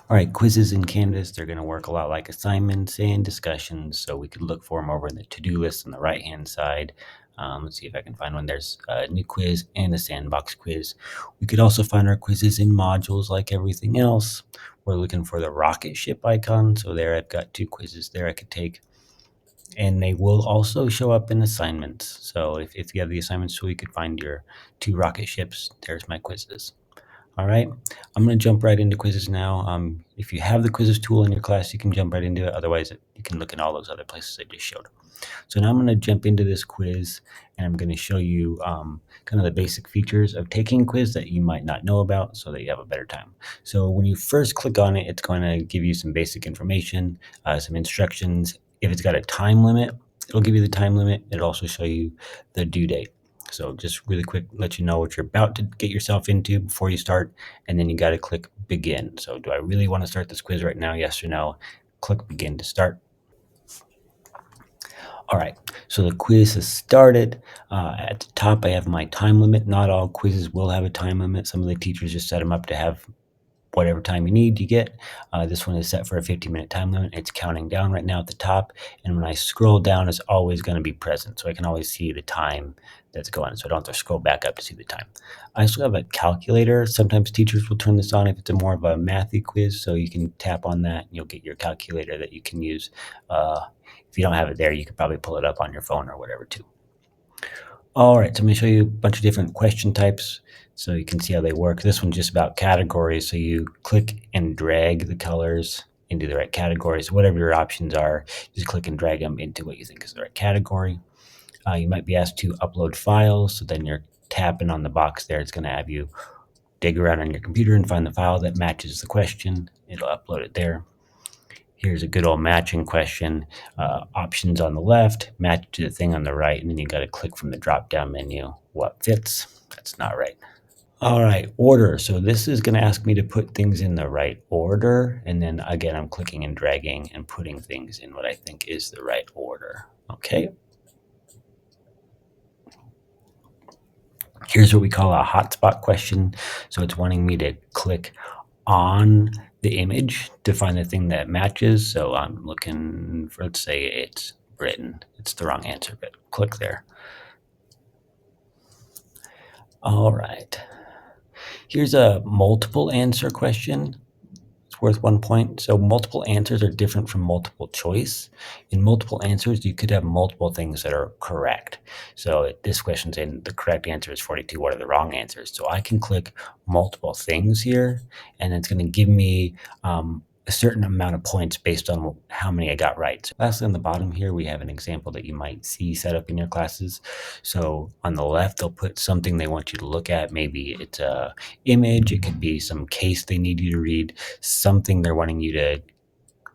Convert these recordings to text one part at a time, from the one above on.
All right, quizzes in Canvas, they're going to work a lot like assignments and discussions. So we could look for them over in the to-do list on the right-hand side. Let's see if I can find one. There's a new quiz and a sandbox quiz. We could also find our quizzes in modules like everything else. We're looking for the rocket ship icon. So there I've got 2 quizzes there I could take. And they will also show up in assignments. So if you have the assignments tool, you could find your 2 rocket ships. There's my quizzes. All right, I'm going to jump right into quizzes now. If you have the quizzes tool in your class, you can jump right into it. Otherwise, you can look in all those other places I just showed. So now I'm going to jump into this quiz, and I'm going to show you kind of the basic features of taking a quiz that you might not know about so that you have a better time. So when you first click on it, it's going to give you some basic information, some instructions. If it's got a time limit, it'll give you the time limit. It'll also show you the due date. So just really quick, let you know what you're about to get yourself into before you start, and then you got to click begin. So do I really want to start this quiz right now? Yes or no? Click begin to start. All right, so the quiz has started. At the top, I have my time limit. Not all quizzes will have a time limit. Some of the teachers just set them up to have whatever time you need, you get. This one is set for a 15-minute time limit. It's counting down right now at the top, and when I scroll down, it's always going to be present, so I can always see the time that's going, so I don't have to scroll back up to see the time. I also have a calculator. Sometimes teachers will turn this on if it's a more of a mathy quiz, so you can tap on that, and you'll get your calculator that you can use. If you don't have it there, you could probably pull it up on your phone or whatever too. All right, so I'm going to show you a bunch of different question types so you can see how they work. This one's just about categories, so you click and drag the colors into the right categories. Whatever your options are, just click and drag them into what you think is the right category. You might be asked to upload files, so then you're tapping on the box there. It's going to have you dig around on your computer and find the file that matches the question. It'll upload it there. Here's a good old matching question. Options on the left, match to the thing on the right, and then you got to click from the drop-down menu what fits. That's not right. All right, order. So this is going to ask me to put things in the right order, and then again, I'm clicking and dragging and putting things in what I think is the right order. Okay. Here's what we call a hotspot question. So it's wanting me to click on the image to find the thing that matches. So I'm looking for, let's say it's Britain. It's the wrong answer, but click there. All right. Here's a multiple answer question. It's worth 1 point. So multiple answers are different from multiple choice. In multiple answers, you could have multiple things that are correct. So this question's saying the correct answer is 42. What are the wrong answers? So I can click multiple things here, and it's going to give me a certain amount of points based on how many I got right. So lastly, on the bottom here, we have an example that you might see set up in your classes. So on the left, they'll put something they want you to look at. Maybe it's a image. It could be some case they need you to read, something they're wanting you to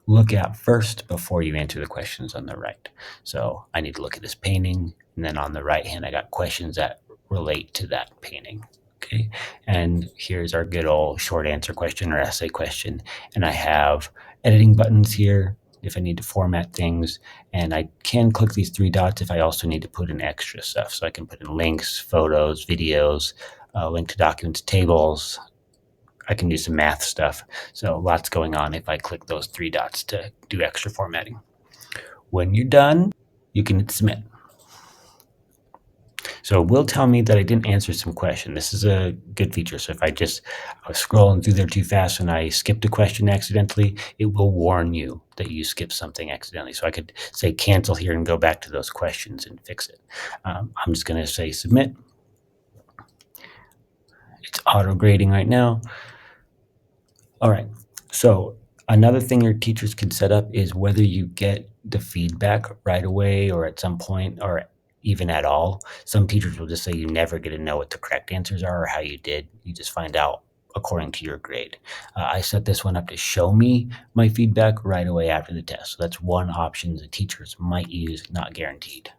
look at first before you answer the questions on the right. So I need to look at this painting, and then on the right hand, I got questions that relate to that painting. Okay, and here's our good old short answer question or essay question. And I have editing buttons here if I need to format things, and I can click these 3 dots if I also need to put in extra stuff. So I can put in links, photos, videos, link to documents, tables. I can do some math stuff. So lots going on if I click those 3 dots to do extra formatting. When you're done, you can hit submit. So it will tell me that I didn't answer some question. This is a good feature. So if I was scrolling through there too fast and I skipped a question accidentally, it will warn you that you skipped something accidentally. So I could say cancel here and go back to those questions and fix it. I'm just going to say submit. It's auto grading right now. All right. So another thing your teachers can set up is whether you get the feedback right away or at some point or even at all. Some teachers will just say you never get to know what the correct answers are or how you did. You just find out according to your grade. I set this one up to show me my feedback right away after the test. So that's one option the teachers might use, not guaranteed.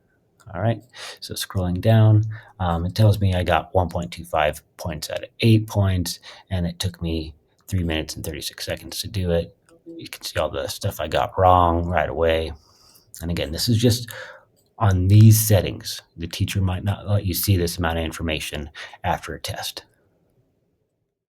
All right, so scrolling down, it tells me I got 1.25 points out of 8 points, and it took me 3 minutes and 36 seconds to do it. You can see all the stuff I got wrong right away. And again, this is just on these settings. The teacher might not let you see this amount of information after a test.